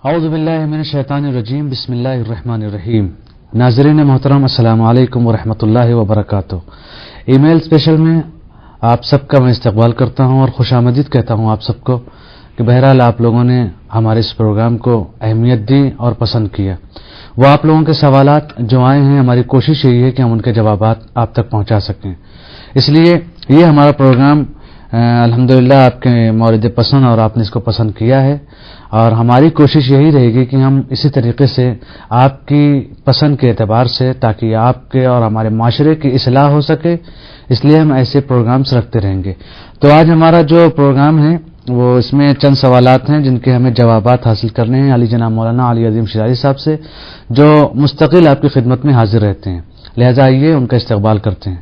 اعوذ باللہ من الشیطان الرجیم، بسم اللہ الرحمن الرحیم۔ ناظرین محترم، السلام علیکم ورحمۃ اللہ وبرکاتہ۔ ای میل اسپیشل میں آپ سب کا میں استقبال کرتا ہوں اور خوش آمدید کہتا ہوں آپ سب کو کہ بہرحال آپ لوگوں نے ہمارے اس پروگرام کو اہمیت دی اور پسند کیا۔ وہ آپ لوگوں کے سوالات جو آئے ہیں، ہماری کوشش یہی ہے کہ ہم ان کے جوابات آپ تک پہنچا سکیں۔ اس لیے یہ ہمارا پروگرام الحمدللہ آپ کے مورد پسند اور آپ نے اس کو پسند کیا ہے، اور ہماری کوشش یہی رہے گی کہ ہم اسی طریقے سے آپ کی پسند کے اعتبار سے، تاکہ آپ کے اور ہمارے معاشرے کی اصلاح ہو سکے، اس لیے ہم ایسے پروگرامز رکھتے رہیں گے۔ تو آج ہمارا جو پروگرام ہے وہ اس میں چند سوالات ہیں جن کے ہمیں جوابات حاصل کرنے ہیں علی جناب مولانا علی عظیم شیرازی صاحب سے، جو مستقل آپ کی خدمت میں حاضر رہتے ہیں۔ لہذا آئیے ان کا استقبال کرتے ہیں۔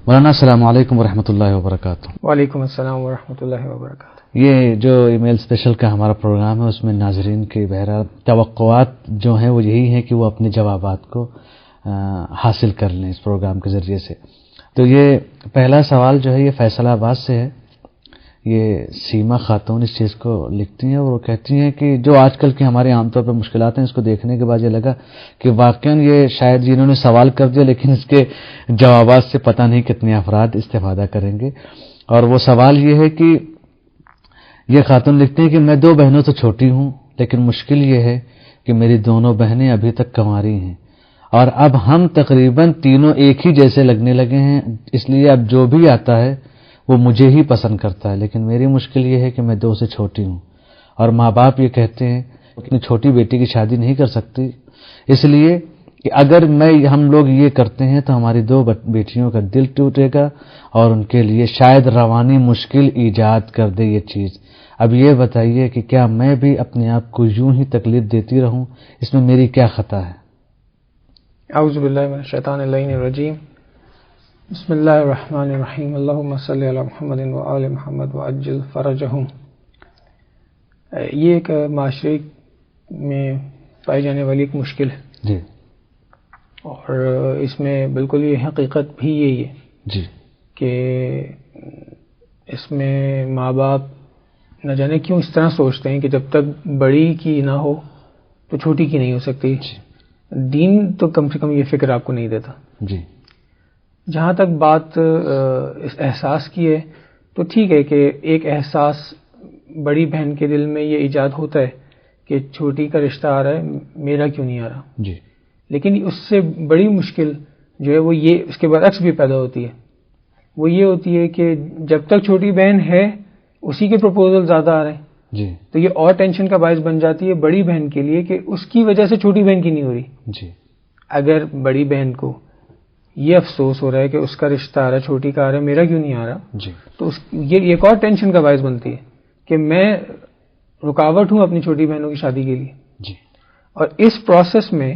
مولانا السلام علیکم ورحمۃ اللہ وبرکاتہ۔ وعلیکم السلام ورحمۃ اللہ وبرکاتہ۔ یہ جو ای میل اسپیشل کا ہمارا پروگرام ہے، اس میں ناظرین کی بہرحال توقعات جو ہیں وہ یہی ہیں کہ وہ اپنے جوابات کو حاصل کر لیں اس پروگرام کے ذریعے سے۔ تو یہ پہلا سوال جو ہے یہ فیصل آباد سے ہے۔ یہ سیما خاتون اس چیز کو لکھتی ہیں اور وہ کہتی ہیں کہ جو آج کل کی ہمارے عام طور پہ مشکلات ہیں، اس کو دیکھنے کے بعد یہ لگا کہ واقعاً یہ شاید جنہوں نے سوال کر دیا، لیکن اس کے جوابات سے پتہ نہیں کتنے افراد استفادہ کریں گے۔ اور وہ سوال یہ ہے کہ یہ خاتون لکھتے ہیں کہ میں 2 بہنوں سے چھوٹی ہوں، لیکن مشکل یہ ہے کہ میری دونوں بہنیں ابھی تک کنواری ہیں، اور اب ہم تقریباً تینوں ایک ہی جیسے لگنے لگے ہیں، اس لیے اب جو بھی آتا ہے وہ مجھے ہی پسند کرتا ہے، لیکن میری مشکل یہ ہے کہ میں 2 سے چھوٹی ہوں، اور ماں باپ یہ کہتے ہیں اپنی چھوٹی بیٹی کی شادی نہیں کر سکتی، اس لیے کہ اگر ہم لوگ یہ کرتے ہیں تو ہماری 2 بیٹیوں کا دل ٹوٹے گا اور ان کے لیے شاید روانی مشکل ایجاد کر دے یہ چیز۔ اب یہ بتائیے کہ کیا میں بھی اپنے آپ کو یوں ہی تکلیف دیتی رہوں؟ اس میں میری کیا خطا ہے؟ اعوذ باللہ من الشیطان الرجیم، بسم اللہ الرحمن الرحیم، اللہم صلی علی محمد وآل محمد وعجل فرجہم۔ یہ ایک معاشرے میں پائی جانے والی ایک مشکل ہے جی، اور اس میں بالکل یہ حقیقت بھی یہی ہے جی، کہ اس میں ماں باپ نہ جانے کیوں اس طرح سوچتے ہیں کہ جب تک بڑی کی نہ ہو تو چھوٹی کی نہیں ہو سکتی۔ دین تو کم سے کم یہ فکر آپ کو نہیں دیتا۔ جی، جہاں تک بات اس احساس کی ہے تو ٹھیک ہے کہ ایک احساس بڑی بہن کے دل میں یہ ایجاد ہوتا ہے کہ چھوٹی کا رشتہ آ رہا ہے، میرا کیوں نہیں آ رہا۔ جی، لیکن اس سے بڑی مشکل جو ہے وہ یہ اس کے برعکس بھی پیدا ہوتی ہے، وہ یہ ہوتی ہے کہ جب تک چھوٹی بہن ہے اسی کے پروپوزل زیادہ آ رہے ہیں، جی، تو یہ اور ٹینشن کا باعث بن جاتی ہے بڑی بہن کے لیے کہ اس کی وجہ سے چھوٹی بہن کی نہیں ہو رہی۔ جی، اگر بڑی بہن کو یہ افسوس ہو رہا ہے کہ اس کا رشتہ آ رہا ہے، چھوٹی کا آ رہا ہے، میرا کیوں نہیں آ رہا، جی، تو یہ ایک اور ٹینشن کا باعث بنتی ہے کہ میں رکاوٹ ہوں اپنی چھوٹی بہنوں کی شادی کے لیے۔ جی، اور اس پروسیس میں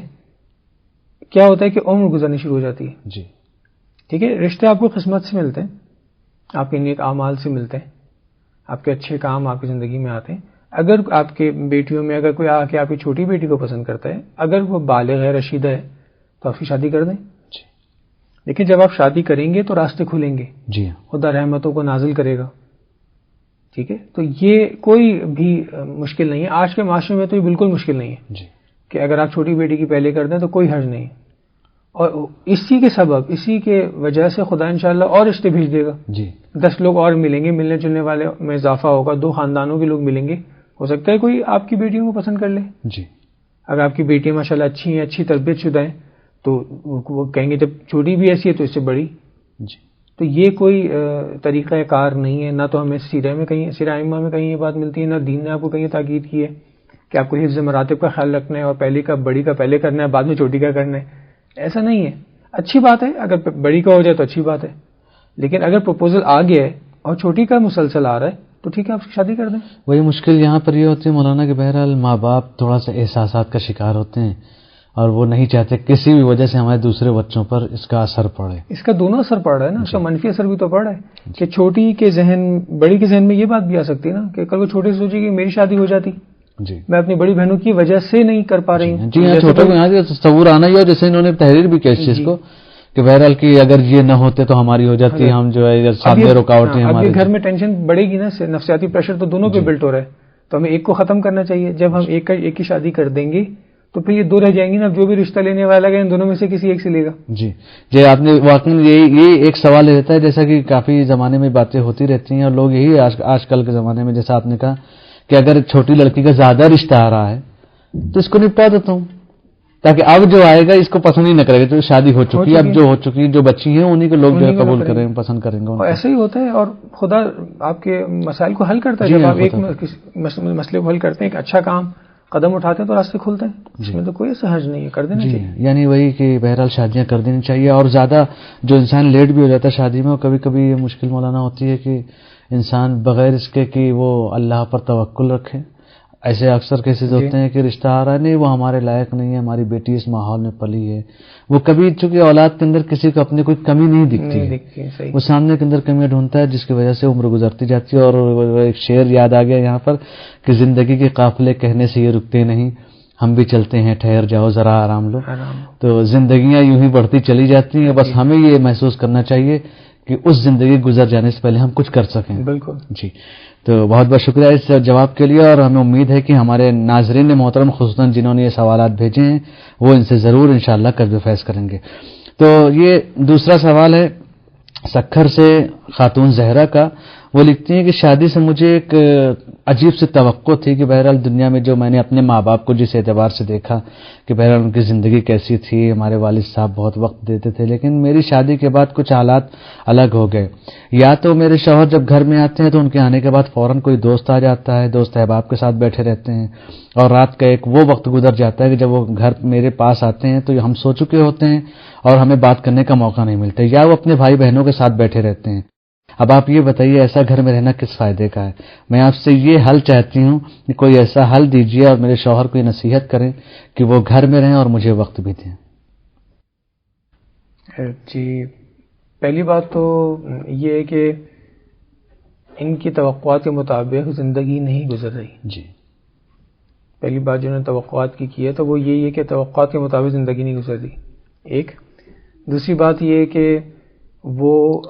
کیا ہوتا ہے کہ عمر گزرنی شروع ہو جاتی ہے۔ جی، ٹھیک ہے، رشتے آپ کو قسمت سے ملتے ہیں، آپ کے نیک اعمال سے ملتے ہیں، آپ کے اچھے کام آپ کی زندگی میں آتے ہیں۔ اگر آپ کے بیٹیوں میں اگر کوئی آ کے آپ کی چھوٹی بیٹی کو پسند کرتا ہے، اگر وہ بالغ ہے، رشیدہ ہے، تو آپ کی شادی کر دیں۔ جی، لیکن جب آپ شادی کریں گے تو راستے کھلیں گے، جی، خدا رحمتوں کو نازل کرے گا۔ ٹھیک ہے، تو یہ کوئی بھی مشکل نہیں ہے، آج کے معاشرے میں تو یہ بالکل مشکل نہیں ہے جی، کہ اگر آپ چھوٹی بیٹی کی پہلے کر دیں تو کوئی حرج نہیں ہے، اور اسی کے سبب، اسی کے وجہ سے خدا انشاءاللہ اور رشتے بھیج دے گا۔ جی، 10 لوگ اور ملیں گے، ملنے جلنے والے میں اضافہ ہوگا، 2 خاندانوں کے لوگ ملیں گے، ہو سکتا ہے کوئی آپ کی بیٹیوں کو پسند کر لے۔ جی، اگر آپ کی بیٹیاں ماشاءاللہ اچھی ہیں، اچھی تربیت شدہ ہیں، تو وہ کہیں گے جب چھوٹی بھی ایسی ہے تو اس سے بڑی۔ جی، تو یہ کوئی طریقہ کار نہیں ہے، نہ تو ہمیں سیرہ ائمہ میں کہیں یہ بات ملتی ہے، نہ دین نے آپ کو کہیں تاکید کی ہے کہ آپ کو حفظ مراتب کا خیال رکھنا ہے اور بڑی کا پہلے کرنا ہے، بعد میں چھوٹی کا کرنا ہے۔ ایسا نہیں ہے۔ اچھی بات ہے اگر بڑی کا ہو جائے تو اچھی بات ہے، لیکن اگر پروپوزل آ گیا ہے اور چھوٹی کا مسلسل آ رہا ہے تو ٹھیک ہے، آپ شادی کر دیں۔ وہی مشکل یہاں پر یہ ہوتی ہے مولانا کہ بہرحال ماں باپ تھوڑا سا احساسات کا شکار ہوتے ہیں، اور وہ نہیں چاہتے کسی بھی وجہ سے ہمارے دوسرے بچوں پر اس کا اثر پڑے۔ اس کا دونوں اثر پڑ رہا ہے نا، اس کا منفی اثر بھی تو پڑ رہا ہے کہ چھوٹی کے ذہن، بڑی کے ذہن میں یہ بات بھی آ سکتی ہے نا کہ کل وہ چھوٹے سے سوچے کہ میری شادی ہو جاتی، جی، میں اپنی بڑی بہنوں کی وجہ سے نہیں کر پا رہی ہوں۔ جی ہاں، چھوٹے کو یہاں سے تصور آنا ہی، اور جیسے انہوں نے تحریر بھی کیا اس چیز کو کہ بہرحال کہ اگر یہ نہ ہوتے تو ہماری ہو جاتی، ہم جو ہے سامنے رکاوٹیں اب ہمارے یہ گھر میں ٹینشن بڑھے گی نا، نفسیاتی پریشر تو دونوں پہ بلٹ ہو رہا ہے تو ہمیں ایک کو ختم کرنا چاہیے. جب ہم ایک کی شادی کر دیں گے تو پھر یہ دو رہ جائیں گی نا. جو بھی رشتہ لینے والا ہے ان دونوں میں سے کسی ایک سے لے گا. جی آپ نے واقعی یہ ایک سوال رہتا ہے، جیسا کہ کافی زمانے میں باتیں ہوتی رہتی ہیں، اور لوگ یہی آج کل کے زمانے میں جیسا آپ نے کہا کہ اگر چھوٹی لڑکی کا زیادہ رشتہ آ رہا ہے تو اس کو نپٹا دیتا ہوں، تاکہ اب جو آئے گا اس کو پسند ہی نہ کرے گا. تو شادی ہو چکی ہے، اب جو ہو چکی ہے، جو بچی ہیں انہیں کو لوگ جو قبول کریں پسند کریں گے. اور ایسا ہی ہوتا ہے، اور خدا آپ کے مسائل کو حل کرتا ہے. جب آپ ایک مسئلے کو حل کرتے ہیں، ایک اچھا کام قدم اٹھاتے ہیں تو راستے کھلتے ہیں. اس میں تو کوئی ایسا حرج نہیں ہے، کر دینا چاہیے. یعنی وہی کہ بہرحال شادیاں کر دینی چاہیے. اور زیادہ جو انسان لیٹ بھی ہو جاتا ہے شادی میں، اور کبھی کبھی یہ مشکل مولانا ہوتی ہے کہ انسان بغیر اس کے کہ وہ اللہ پر توکل رکھے. ایسے اکثر کیسز ہوتے ہیں کہ رشتہ آ رہا ہے، نہیں وہ ہمارے لائق نہیں ہے، ہماری بیٹی اس ماحول میں پلی ہے. وہ کبھی چونکہ اولاد کے اندر کسی کو اپنی کوئی کمی نہیں دکھتی ہے، وہ سامنے کے اندر کمیاں ڈھونڈتا ہے، جس کی وجہ سے عمر گزرتی جاتی ہے. اور ایک شعر یاد آ گیا یہاں پر کہ زندگی کے قافلے کہنے سے یہ رکتے نہیں، ہم بھی چلتے ہیں ٹھہر جاؤ ذرا آرام لو. تو زندگیاں یوں ہی بڑھتی چلی جاتی ہیں. بس ہمیں یہ محسوس کرنا چاہیے کہ اس زندگی گزر جانے سے پہلے ہم کچھ کر سکیں. بالکل جی. تو بہت بہت شکریہ اس جواب کے لیے، اور ہمیں امید ہے کہ ہمارے ناظرین محترم خصوصاً جنہوں نے یہ سوالات بھیجے ہیں وہ ان سے ضرور انشاءاللہ قرض فیض کریں گے. تو یہ دوسرا سوال ہے سکھر سے خاتون زہرا کا. وہ لکھتی ہیں کہ شادی سے مجھے ایک عجیب سی توقع تھی کہ بہرحال دنیا میں جو میں نے اپنے ماں باپ کو جس اعتبار سے دیکھا کہ بہرحال ان کی زندگی کیسی تھی، ہمارے والد صاحب بہت وقت دیتے تھے، لیکن میری شادی کے بعد کچھ حالات الگ ہو گئے. یا تو میرے شوہر جب گھر میں آتے ہیں تو ان کے آنے کے بعد فوراً کوئی دوست آ جاتا ہے، دوست احباب کے ساتھ بیٹھے رہتے ہیں، اور رات کا ایک وہ وقت گزر جاتا ہے کہ جب وہ گھر میرے پاس آتے ہیں تو ہم سو چکے ہوتے ہیں اور ہمیں بات کرنے کا موقع نہیں ملتا، یا وہ اپنے بھائی بہنوں کے ساتھ بیٹھے رہتے ہیں. اب آپ یہ بتائیے ایسا گھر میں رہنا کس فائدے کا ہے؟ میں آپ سے یہ حل چاہتی ہوں کہ کوئی ایسا حل دیجیے اور میرے شوہر کو یہ نصیحت کریں کہ وہ گھر میں رہیں اور مجھے وقت بھی دیں. جی پہلی بات تو یہ ہے کہ ان کی توقعات کے مطابق زندگی نہیں گزر رہی. جی پہلی بات جو انہوں نے توقعات کی ہے تو وہ یہی ہے کہ توقعات کے مطابق زندگی نہیں گزر رہی. ایک دوسری بات یہ ہے کہ وہ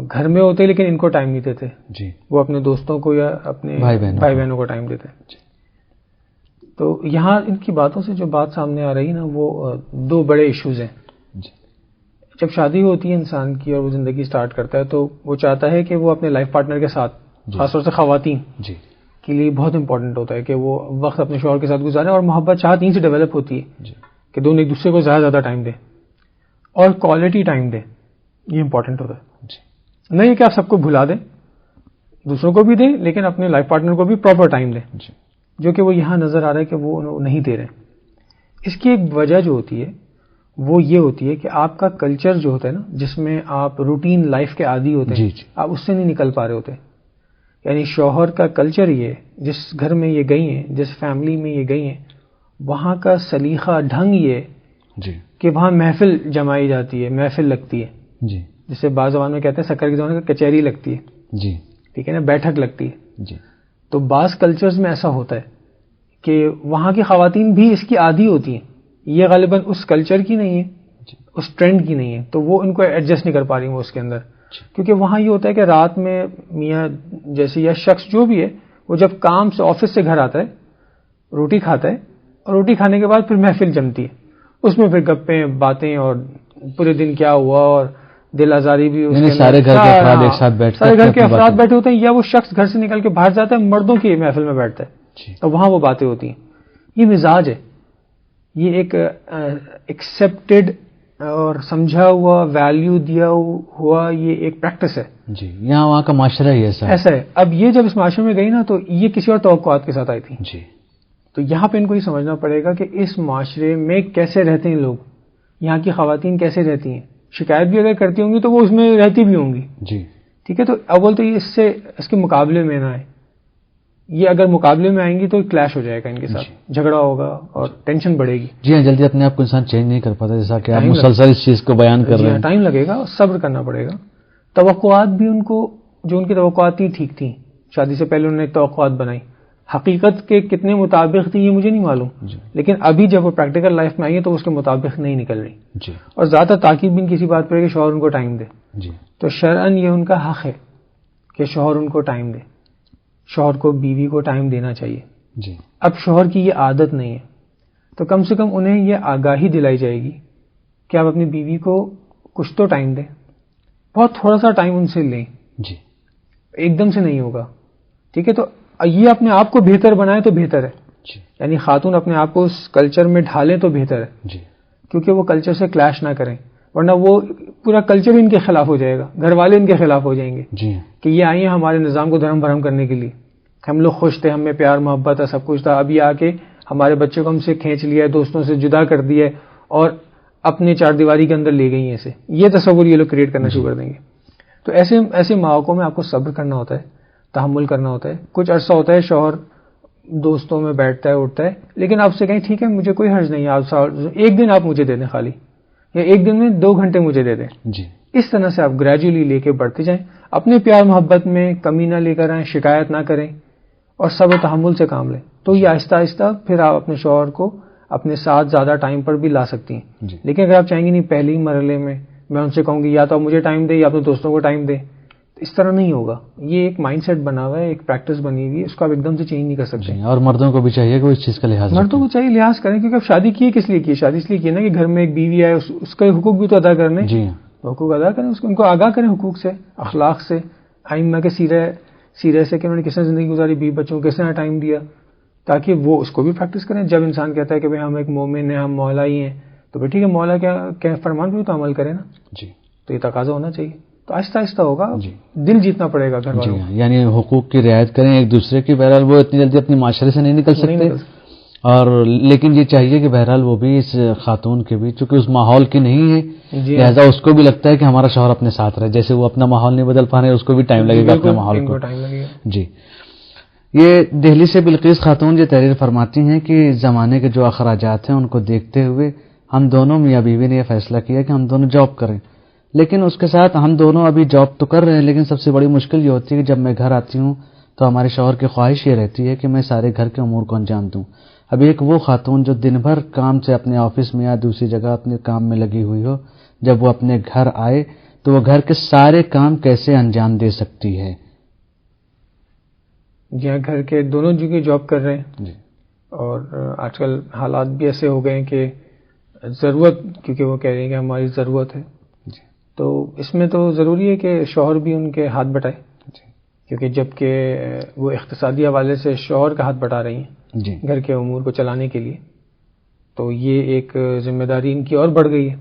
گھر میں ہوتے لیکن ان کو ٹائم نہیں دیتے. جی وہ اپنے دوستوں کو یا اپنے بھائی بہنوں کو ٹائم دیتے. تو یہاں ان کی باتوں سے جو بات سامنے آ رہی نا وہ دو بڑے ایشوز ہیں. جب شادی ہوتی ہے انسان کی اور وہ زندگی سٹارٹ کرتا ہے تو وہ چاہتا ہے کہ وہ اپنے لائف پارٹنر کے ساتھ، خاص طور سے خواتین کے لیے بہت امپورٹنٹ ہوتا ہے کہ وہ وقت اپنے شوہر کے ساتھ گزاریں، اور محبت چاہت یہیں سے ڈیولپ ہوتی ہے کہ دونوں ایک دوسرے کو زیادہ ٹائم دیں اور کوالٹی ٹائم دیں. یہ امپورٹنٹ ہوتا ہے. نہیں کہ آپ سب کو بھلا دیں، دوسروں کو بھی دیں لیکن اپنے لائف پارٹنر کو بھی پراپر ٹائم دیں، جو کہ وہ یہاں نظر آ رہا ہے کہ وہ نہیں دے رہے. اس کی ایک وجہ جو ہوتی ہے وہ یہ ہوتی ہے کہ آپ کا کلچر جو ہوتا ہے نا، جس میں آپ روٹین لائف کے عادی ہوتے ہیں، آپ اس سے نہیں نکل پا رہے ہوتے. یعنی شوہر کا کلچر یہ ہے، جس گھر میں یہ گئی ہیں، جس فیملی میں یہ گئی ہیں، وہاں کا سلیقہ ڈھنگ یہ کہ وہاں محفل جمائی جاتی ہے، محفل لگتی ہے. جسے بعض زبان میں کہتے ہیں سکر کی زبان میں کچہری لگتی ہے. ٹھیک ہے نا، بیٹھک لگتی ہے. تو بعض کلچرز میں ایسا ہوتا ہے کہ وہاں کی خواتین بھی اس کی عادی ہوتی ہیں. یہ غالباً اس کلچر کی نہیں ہے، اس ٹرینڈ کی نہیں ہے، تو وہ ان کو ایڈجسٹ نہیں کر پا رہی وہ اس کے اندر. کیونکہ وہاں یہ ہوتا ہے کہ رات میں میاں جیسے یا شخص جو بھی ہے وہ جب کام سے آفس سے گھر آتا ہے، روٹی کھاتا ہے، اور روٹی کھانے کے بعد پھر محفل جمتی ہے. اس میں پھر گپیں باتیں اور پورے دن کیا ہوا اور دل آزاری بھی. سارے گھر کے افراد ایک ساتھ بیٹھتے ہیں، سارے گھر کے افراد بیٹھے ہوتے ہیں، یا وہ شخص گھر سے نکل کے باہر جاتا ہے، مردوں کی محفل میں بیٹھتا ہے، تو وہاں وہ باتیں ہوتی ہیں. یہ مزاج ہے، یہ ایک ایکسیپٹڈ اور سمجھا ہوا، ویلیو دیا ہوا یہ ایک پریکٹس ہے. یہاں وہاں کا معاشرہ ہی ایسا ہے. اب یہ جب اس معاشرے میں گئی نا تو یہ کسی اور توقعات کے ساتھ آئی تھی. تو یہاں پہ ان کو یہ سمجھنا پڑے گا کہ اس معاشرے میں کیسے رہتے ہیں لوگ، یہاں کی خواتین کیسے رہتی ہیں. شکایت بھی اگر کرتی ہوں گی تو وہ اس میں رہتی بھی ہوں گی. ٹھیک ہے، تو اول تو یہ اس کے مقابلے میں نہ آئے. یہ اگر مقابلے میں آئیں گی تو کلیش ہو جائے گا ان کے ساتھ، جھگڑا ہوگا اور ٹینشن بڑھے گی. جی ہاں، جلدی اپنے آپ کو انسان چینج نہیں کر پاتا، جیسا کہ آپ مسلسل اس چیز کو بیان کر رہے ہیں. ٹائم لگے گا، صبر کرنا پڑے گا. توقعات بھی ان کو، جو ان کی توقعات تھیں ٹھیک تھیں، شادی سے پہلے انہوں نے توقعات بنائی. حقیقت کے کتنے مطابق تھی یہ مجھے نہیں معلوم، لیکن ابھی جب وہ پریکٹیکل لائف میں آئی ہے تو اس کے مطابق نہیں نکل رہی. اور زیادہ تاکید بھی کسی بات پر کہ شوہر ان کو ٹائم دے. تو شرعاً یہ ان کا حق ہے کہ شوہر ان کو ٹائم دے. شوہر کو بیوی کو ٹائم دینا چاہیے. جی. اب شوہر کی یہ عادت نہیں ہے تو کم سے کم انہیں یہ آگاہی دلائی جائے گی کہ آپ اپنی بیوی کو کچھ تو ٹائم دیں, بہت تھوڑا سا ٹائم ان سے لیں. جی. ایک دم سے نہیں ہوگا, ٹھیک ہے. تو یہ اپنے آپ کو بہتر بنائے تو بہتر ہے. جی. یعنی خاتون اپنے آپ کو اس کلچر میں ڈھالیں تو بہتر ہے. جی. کیونکہ وہ کلچر سے کلیش نہ کریں, ورنہ وہ پورا کلچر ان کے خلاف ہو جائے گا, گھر والے ان کے خلاف ہو جائیں گے. جی. کہ یہ آئی ہیں ہمارے نظام کو دھرم بھرم کرنے کے لیے, ہم لوگ خوش تھے, ہمیں پیار محبت ہے, سب کچھ تھا, ابھی آ کے ہمارے بچے کو ہم سے کھینچ لیا ہے, دوستوں سے جدا کر دیا ہے اور اپنے چار دیواری کے اندر لے گئی ہیں اسے. یہ تصور یہ لوگ کریٹ کرنا شروع کر دیں گے. تو ایسے مواقعوں میں آپ کو صبر کرنا ہوتا ہے, تحمل کرنا ہوتا ہے. کچھ عرصہ ہوتا ہے شوہر دوستوں میں بیٹھتا ہے اٹھتا ہے, لیکن آپ سے کہیں ٹھیک ہے مجھے کوئی حرج نہیں ہے, آپ ایک دن آپ مجھے دے دیں خالی, یا ایک دن میں 2 گھنٹے مجھے دے دیں. جی. اس طرح سے آپ گریجولی لے کے بڑھتے جائیں, اپنے پیار محبت میں کمی نہ لے کر آئیں, شکایت نہ کریں اور صبر تحمل سے کام لیں. تو یہ آہستہ آہستہ پھر آپ اپنے شوہر کو اپنے ساتھ زیادہ ٹائم پر بھی لا سکتی ہیں. جی. لیکن اگر آپ چاہیں گی نہیں پہلے ہی مرحلے میں میں ان سے کہوں گی یا تو آپ مجھے ٹائم دیں یا اپنے دوستوں کو ٹائم دیں, تو اس طرح نہیں ہوگا. یہ ایک مائنڈ سیٹ بنا ہوا ہے, ایک پریکٹس بنی ہوئی ہے, اس کو آپ ایک دم سے چینج نہیں کر سکتے. جی. اور مردوں کو بھی چاہیے کہ وہ اس چیز کا لحاظ مردوں کو چاہیے لحاظ کریں, کیونکہ اب شادی کی کس لیے کی, شادی اس لیے کی نا کہ گھر میں ایک بیوی آئے, اس کا حقوق بھی تو ادا کرنے. جی. حقوق ادا کریں, ان کو آگاہ کریں حقوق سے, اخلاق سے, ائمہ کے سیرے سے کہ انہوں نے کس نے زندگی گزاری, بیوی بچوں کو کس نے ٹائم دیا, تاکہ وہ اس کو بھی پریکٹس کریں. جب انسان کہتا ہے کہ بھئی ہم ایک مومن ہیں, ہم مولا ہی ہیں, تو پھر ٹھیک ہے مولا کیا فرمان پہ تو عمل کریں نا. جی. تو یہ تقاضا ہونا چاہیے. تو آہستہ آہستہ ہوگا. جی. دل جیتنا پڑے گا گھر جی. والوں. یعنی حقوق کی رعایت کریں ایک دوسرے کی. بہرحال وہ اتنی جلدی اپنے معاشرے سے نہیں نکل سکتے, اور لیکن یہ چاہیے کہ بہرحال وہ بھی اس خاتون کے بھی, چونکہ اس ماحول کی نہیں ہے, لہٰذا اس کو بھی لگتا ہے کہ ہمارا شوہر اپنے ساتھ رہے. جیسے وہ اپنا ماحول نہیں بدل پا رہے, اس کو بھی ٹائم لگے گا اپنے ماحول کو. جی. یہ دہلی سے بلقیس خاتون یہ تحریر فرماتی ہیں کہ زمانے کے جو اخراجات ہیں ان کو دیکھتے ہوئے ہم دونوں میاں بیوی نے یہ فیصلہ کیا کہ ہم دونوں جاب کریں. لیکن اس کے ساتھ ہم دونوں ابھی جاب تو کر رہے ہیں, لیکن سب سے بڑی مشکل یہ ہوتی ہے کہ جب میں گھر آتی ہوں تو ہمارے شوہر کی خواہش یہ رہتی ہے کہ میں سارے گھر کے امور کو انجام دوں. اب ایک وہ خاتون جو دن بھر کام سے اپنے آفس میں یا دوسری جگہ اپنے کام میں لگی ہوئی ہو, جب وہ اپنے گھر آئے تو وہ گھر کے سارے کام کیسے انجام دے سکتی ہے؟ جہاں گھر کے دونوں جگہ جاب کر رہے ہیں. جی. اور آج کل حالات بھی ایسے ہو گئے ہیں کہ ضرورت, کیونکہ وہ کہہ رہے ہیں کہ ہماری ضرورت ہے. جی. تو اس میں تو ضروری ہے کہ شوہر بھی ان کے ہاتھ بٹائے. جی. کیونکہ جب کہ وہ اقتصادی حوالے سے شوہر کا ہاتھ بٹا رہی ہیں جی. گھر کے امور کو چلانے کے لیے, تو یہ ایک ذمہ داری ان کی اور بڑھ گئی ہے.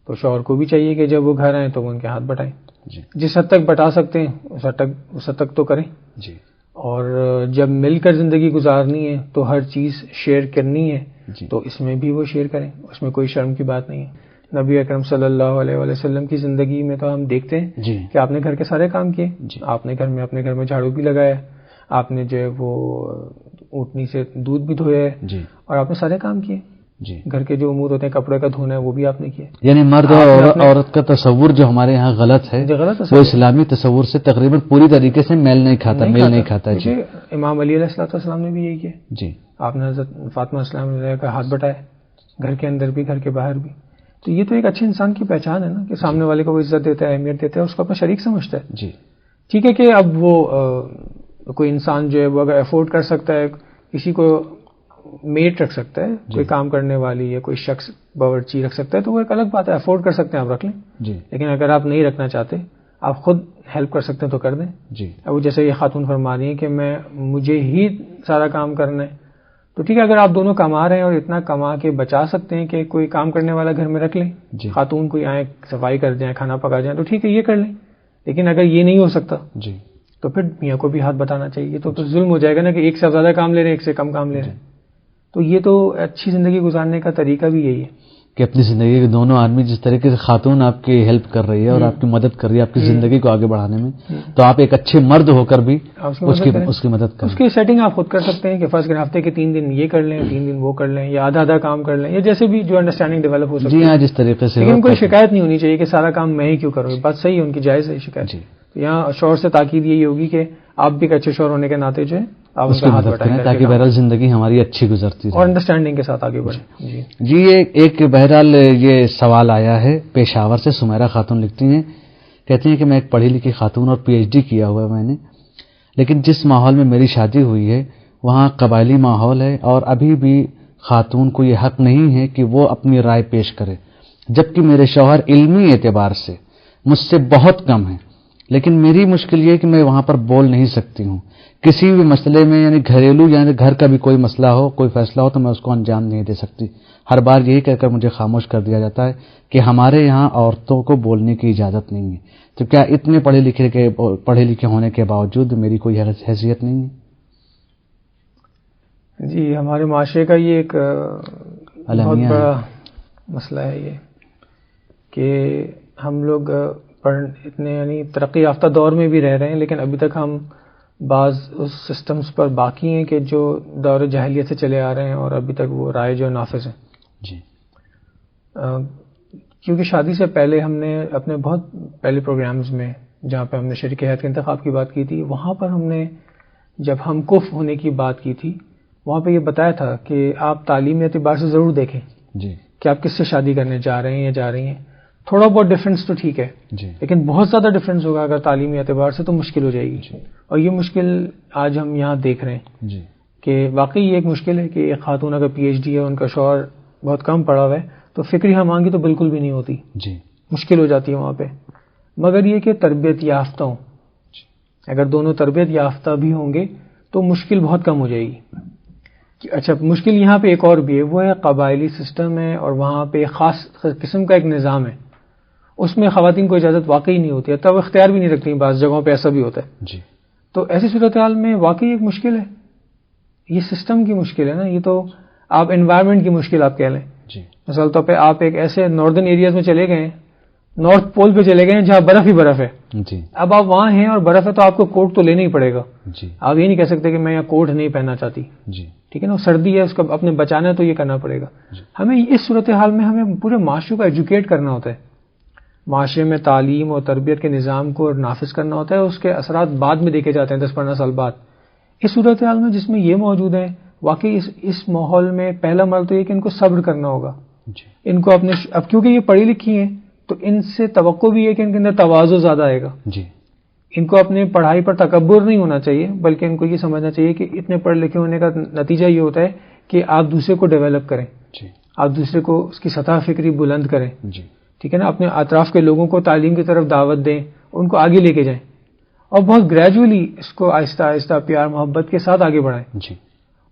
تو شوہر کو بھی چاہیے کہ جب وہ گھر آئیں تو وہ ان کے ہاتھ بٹائیں. جی. جس حد تک بٹا سکتے ہیں اس حد تک تو کریں. جی. اور جب مل کر زندگی گزارنی ہے تو ہر چیز شیئر کرنی ہے. جی. تو اس میں بھی وہ شیئر کریں, اس میں کوئی شرم کی بات نہیں ہے. نبی اکرم صلی اللہ علیہ وسلم کی زندگی میں تو ہم دیکھتے ہیں جی. کہ آپ نے گھر کے سارے کام کیے. جی. آپ نے اپنے گھر میں جھاڑو بھی لگایا, آپ نے جو ہے وہ اونٹنی سے دودھ بھی دھویا ہے, جی. اور آپ نے سارے کام کیے. جی. گھر کے جو امور ہوتے ہیں, کپڑے کا دھونا ہے, وہ بھی آپ نے کیا. یعنی مرد اور عورت کا تصور جو ہمارے یہاں غلط ہے, وہ اسلامی تصور سے تقریباً پوری طریقے سے میل نہیں کھاتا. جی. امام علی علیہ السلام نے بھی یہی کیا. جی. آپ نے حضرت فاطمہ السلام کا ہاتھ بٹایا, گھر کے اندر بھی گھر کے باہر بھی. تو یہ تو ایک اچھے انسان کی پہچان ہے نا, کہ سامنے والے کو وہ عزت دیتا ہے, اہمیت دیتا ہے, اس کو اپنا شریک سمجھتا ہے. جی. ٹھیک ہے کہ اب وہ کوئی انسان جو ہے وہ اگر افورڈ کر سکتا ہے, کسی کو میٹ رکھ سکتا ہے, کوئی کام کرنے والی یا کوئی شخص باورچی رکھ سکتا ہے, تو وہ ایک الگ بات ہے, افورڈ کر سکتے ہیں آپ رکھ لیں. جی. لیکن اگر آپ نہیں رکھنا چاہتے, آپ خود ہیلپ کر سکتے ہیں تو کر دیں. جی. اب وہ جیسے یہ خاتون فرما رہی ہیں کہ مجھے ہی سارا کام کرنا ہے, تو ٹھیک ہے اگر آپ دونوں کما رہے ہیں اور اتنا کما کے بچا سکتے ہیں کہ کوئی کام کرنے والا گھر میں رکھ لیں. جی. خاتون کوئی آئیں صفائی کر جائیں, کھانا پکا جائیں, تو ٹھیک ہے یہ کر لیں. لیکن اگر یہ نہیں ہو سکتا, جی, تو پھر میاں کو بھی ہاتھ بتانا چاہیے. تو ظلم ہو جائے گا نا کہ ایک سے زیادہ کام لے رہے ہیں, ایک سے کم کام لے رہے ہیں. تو یہ تو اچھی زندگی گزارنے کا طریقہ بھی یہی ہے کہ اپنی زندگی کے دونوں آدمی, جس طریقے سے خاتون آپ کی ہیلپ کر رہی ہے اور آپ کی مدد کر رہی ہے آپ کی زندگی کو آگے بڑھانے میں, تو آپ ایک اچھے مرد ہو کر بھی اس کی مدد کریں. اس کی سیٹنگ آپ خود کر سکتے ہیں کہ فرض کریں ہفتے کے 3 دن یہ کر لیں, 3 دن وہ کر لیں, یا آدھا کام کر لیں, یا جیسے بھی جو انڈرسٹینڈنگ ڈیولپ ہو سکتی ہے. جی ہاں, جس طریقے سے. لیکن کوئی شکایت نہیں ہونی چاہیے کہ سارا کام میں ہی کیوں کروں. بات صحیح ہے, ان کی جائز ہے شکایت. تو یہاں شوہر سے تاکید یہی ہوگی کہ آپ بھی ایک اچھے شوہر ہونے کے ناطے جو ہے آپ اس کا ہاتھ بٹائیں تاکہ بہرحال زندگی ہماری اچھی گزرتی رہے اور انڈرسٹینڈنگ کے ساتھ آگے بڑھیں. جی ایک بہرحال یہ سوال آیا ہے پشاور سے. سمیرہ خاتون لکھتی ہیں, کہتی ہیں کہ میں ایک پڑھی لکھی خاتون اور PhD کیا ہوا ہے میں نے, لیکن جس ماحول میں میری شادی ہوئی ہے وہاں قبائلی ماحول ہے، اور ابھی بھی خاتون کو یہ حق نہیں ہے کہ وہ اپنی رائے پیش کرے، جبکہ میرے شوہر علمی اعتبار سے مجھ سے بہت کم ہیں، لیکن میری مشکل یہ ہے کہ میں وہاں پر بول نہیں سکتی ہوں کسی بھی مسئلے میں، یعنی گھریلو یعنی گھر کا بھی کوئی مسئلہ ہو، کوئی فیصلہ ہو تو میں اس کو انجام نہیں دے سکتی. ہر بار یہی کہہ کر مجھے خاموش کر دیا جاتا ہے کہ ہمارے یہاں عورتوں کو بولنے کی اجازت نہیں ہے. تو کیا اتنے پڑھے لکھے ہونے کے باوجود میری کوئی حیثیت نہیں ہے؟ جی، ہمارے معاشرے کا یہ ایک بہت بڑا مسئلہ ہے یہ کہ ہم لوگ اتنے یعنی ترقی یافتہ دور میں بھی رہ رہے ہیں، لیکن ابھی تک ہم بعض اس سسٹمز پر باقی ہیں کہ جو دور جاہلیت سے چلے آ رہے ہیں اور ابھی تک وہ رائج و نافذ ہیں. جی. کیونکہ شادی سے پہلے ہم نے اپنے بہت پہلے پروگرامز میں جہاں پہ ہم نے شریک حیات کے انتخاب کی بات کی تھی، وہاں پر ہم نے جب ہم کف ہونے کی بات کی تھی وہاں پہ یہ بتایا تھا کہ آپ تعلیمی اعتبار سے ضرور دیکھیں جی کہ آپ کس سے شادی کرنے جا رہے ہیں یا جا رہی ہیں. تھوڑا بہت ڈفرینس تو ٹھیک ہے جی، لیکن بہت زیادہ ڈفرینس ہوگا اگر تعلیمی اعتبار سے تو مشکل ہو جائے گی جی. اور یہ مشکل آج ہم یہاں دیکھ رہے ہیں جی کہ واقعی یہ ایک مشکل ہے کہ ایک خاتون اگر پی ایچ ڈی ہے، ان کا شوہر بہت کم پڑھا ہوا ہے، تو فکری ہمانگی تو بالکل بھی نہیں ہوتی، جی مشکل ہو جاتی ہے وہاں پہ. مگر یہ کہ تربیت یافتہ ہوں، اگر دونوں تربیت یافتہ بھی ہوں گے تو مشکل بہت کم ہو جائے گی. اچھا، مشکل یہاں پہ ایک اور بھی ہے، وہ ہے قبائلی سسٹم ہے اور وہاں پہ خاص قسم کا ایک نظام ہے، اس میں خواتین کو اجازت واقعی نہیں ہوتی ہے، تب وہ اختیار بھی نہیں رکھتی، بعض جگہوں پہ ایسا بھی ہوتا ہے. جی. تو ایسی صورتحال میں واقعی ایک مشکل ہے، یہ سسٹم کی مشکل ہے نا، یہ تو آپ انوائرمنٹ کی مشکل آپ کہہ لیں. جی. مثال طور پہ آپ ایک ایسے ناردرن ایریاز میں چلے گئے ہیں، نارتھ پول پہ چلے گئے ہیں جہاں برف ہی برف ہے. جی. اب آپ وہاں ہیں اور برف ہے تو آپ کو کوٹ تو لینا ہی پڑے گا. جی. آپ یہ نہیں کہہ سکتے کہ میں یہاں کوٹ نہیں پہننا چاہتی. جی. ٹھیک ہے نا، سردی ہے، اس کا اپنے بچانا ہے تو یہ کرنا پڑے گا. جی. ہمیں اس صورتحال میں ہمیں پورے معاشرے کو ایجوکیٹ کرنا ہوتا ہے، معاشرے میں تعلیم اور تربیت کے نظام کو نافذ کرنا ہوتا ہے. اس کے اثرات بعد میں دیکھے جاتے ہیں 10-15 سال بعد. اس صورتحال میں جس میں یہ موجود ہے، واقعی اس ماحول میں پہلا مرحلہ تو یہ کہ ان کو صبر کرنا ہوگا. جی. ان کو اپنے اب کیونکہ یہ پڑھی لکھی ہیں تو ان سے توقع بھی ہے کہ ان کے اندر تواضع زیادہ آئے گا. جی. ان کو اپنے پڑھائی پر تکبر نہیں ہونا چاہیے، بلکہ ان کو یہ سمجھنا چاہیے کہ اتنے پڑھے لکھے ہونے کا نتیجہ یہ ہوتا ہے کہ آپ دوسرے کو ڈیولپ کریں. جی. آپ دوسرے کو اس کی سطح فکری بلند کریں. جی. ٹھیک ہے نا، اپنے اطراف کے لوگوں کو تعلیم کی طرف دعوت دیں، ان کو آگے لے کے جائیں اور بہت گریجولی اس کو آہستہ آہستہ پیار محبت کے ساتھ آگے بڑھائیں. جی.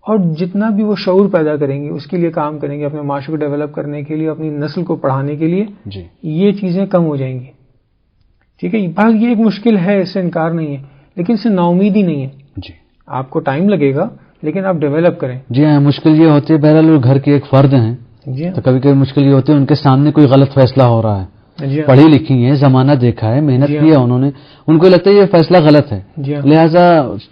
اور جتنا بھی وہ شعور پیدا کریں گے، اس کے لیے کام کریں گے، اپنے معاشرے کو ڈیولپ کرنے کے لیے، اپنی نسل کو پڑھانے کے لیے، جی. یہ چیزیں کم ہو جائیں گی. ٹھیک ہے، یہ ایک مشکل ہے، اس سے انکار نہیں ہے، لیکن اس سے نا امیدی نہیں ہے. جی. آپ کو ٹائم لگے گا لیکن آپ ڈیولپ کریں. جی ہاں، مشکل یہ ہوتی ہے، بہرحال وہ گھر کے ایک فرد ہیں. جی. تو کبھی کبھی مشکل یہ ہوتی ہے ان کے سامنے کوئی غلط فیصلہ ہو رہا ہے. جی. پڑھی لکھی ہیں، زمانہ دیکھا ہے، محنت کی ہے انہوں نے، ان کو لگتا ہے یہ فیصلہ غلط ہے. جی. لہٰذا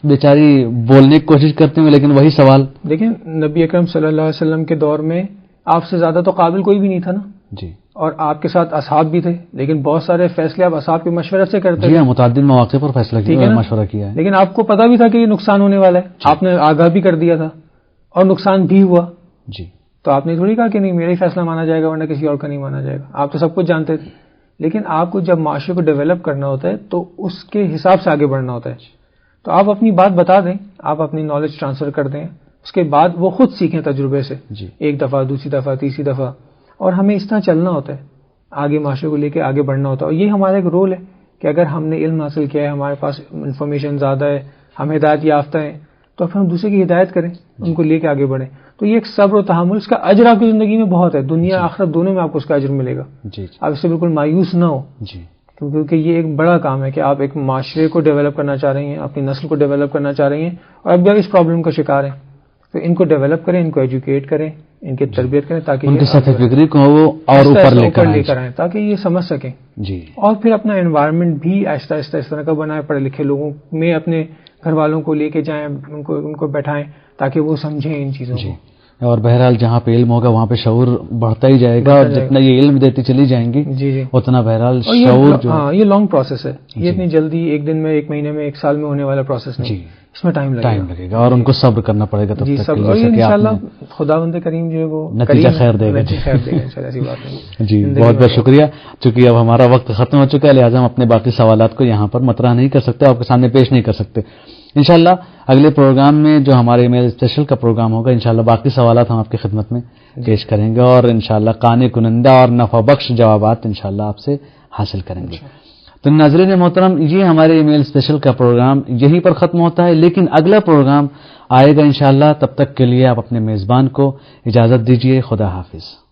بیچاری بولنے کی کوشش کرتے ہیں، لیکن وہی سوال. لیکن نبی اکرم صلی اللہ علیہ وسلم کے دور میں آپ سے زیادہ تو قابل کوئی بھی نہیں تھا نا. جی. اور آپ کے ساتھ اصحاب بھی تھے، لیکن بہت سارے فیصلے آپ اصحاب کے مشورے سے کرتے ہیں. متعدد مواقع پر فیصلہ کیا، مشورہ کیا ہے، لیکن آپ کو پتا بھی تھا کہ یہ نقصان ہونے والا ہے. آپ نے آگاہ بھی کر دیا تھا اور نقصان بھی ہوا. جی. تو آپ نے تھوڑی کہا کہ نہیں میرا ہی فیصلہ مانا جائے گا ورنہ کسی اور کا نہیں مانا جائے گا. آپ تو سب کچھ جانتے تھے، لیکن آپ کو جب معاشرے کو ڈیولپ کرنا ہوتا ہے تو اس کے حساب سے آگے بڑھنا ہوتا ہے. تو آپ اپنی بات بتا دیں، آپ اپنی نالج ٹرانسفر کر دیں، اس کے بعد وہ خود سیکھیں تجربے سے. جی. ایک دفعہ، دوسری دفعہ، تیسری دفعہ، اور ہمیں اس طرح چلنا ہوتا ہے، آگے معاشرے کو لے کے آگے بڑھنا ہوتا ہے. اور یہ ہمارا ایک رول ہے کہ اگر ہم نے علم حاصل کیا ہے، ہمارے پاس انفارمیشن زیادہ ہے، ہم ہدایت یافتہ ہیں، تو پھر ہم دوسرے کی ہدایت کریں، ان کو لے کے آگے بڑھیں. تو یہ ایک صبر و تحمل، اس کا اجر آپ کی زندگی میں بہت ہے، دنیا آخرت دونوں میں آپ کو اس کا اجر ملے گا. جی. آپ اس سے بالکل مایوس نہ ہو. جی. کیونکہ یہ ایک بڑا کام ہے کہ آپ ایک معاشرے کو ڈیولپ کرنا چاہ رہی ہیں، اپنی نسل کو ڈیولپ کرنا چاہ رہی ہیں، اور اب بھی اس پرابلم کا شکار ہیں. تو ان کو ڈیولپ کریں، ان کو ایجوکیٹ کریں، ان کی تربیت کریں تاکہ ان کی سطح فکری کو وہ اور اوپر لے کر آئیں تاکہ یہ سمجھ سکیں. جی. اور پھر اپنا انوائرمنٹ بھی آہستہ آہستہ اس طرح کا بنائیں، پڑھے لکھے لوگوں میں اپنے گھر والوں کو لے کے جائیں، ان کو بیٹھائیں تاکہ وہ سمجھیں ان چیزوں کو. اور بہرحال جہاں پہ علم ہوگا وہاں پہ شعور بڑھتا ہی جائے گا، اور جتنا یہ علم دیتی چلی جائیں گی اتنا بہرحال شعور جو یہ لانگ پروسیس ہے، یہ اتنی جلدی ایک دن میں، ایک مہینے میں، ایک سال میں ہونے والا پروسیس نہیں. اس میں ٹائم لگے گا اور ان کو صبر کرنا پڑے گا تب تک. اور انشاءاللہ خداوند کریم جو ہے وہ نتیجہ خیر دے گا. ایسی بات نہیں. جی بہت بہت شکریہ. چونکہ اب ہمارا وقت ختم ہو چکا ہے، لہٰذا ہم اپنے باقی سوالات کو یہاں پر مطرح نہیں کر سکتے، آپ کے سامنے پیش نہیں کر سکتے. انشاءاللہ اگلے پروگرام میں جو ہمارے ای میل اسپیشل کا پروگرام ہوگا انشاءاللہ باقی سوالات ہم آپ کی خدمت میں پیش کریں گے اور انشاءاللہ قانع کنندہ اور نفع بخش جوابات انشاءاللہ آپ سے حاصل کریں گے. تو ناظرین محترم یہ ہمارے ای میل اسپیشل کا پروگرام یہیں پر ختم ہوتا ہے، لیکن اگلا پروگرام آئے گا انشاءاللہ. تب تک کے لیے آپ اپنے میزبان کو اجازت دیجیے. خدا حافظ.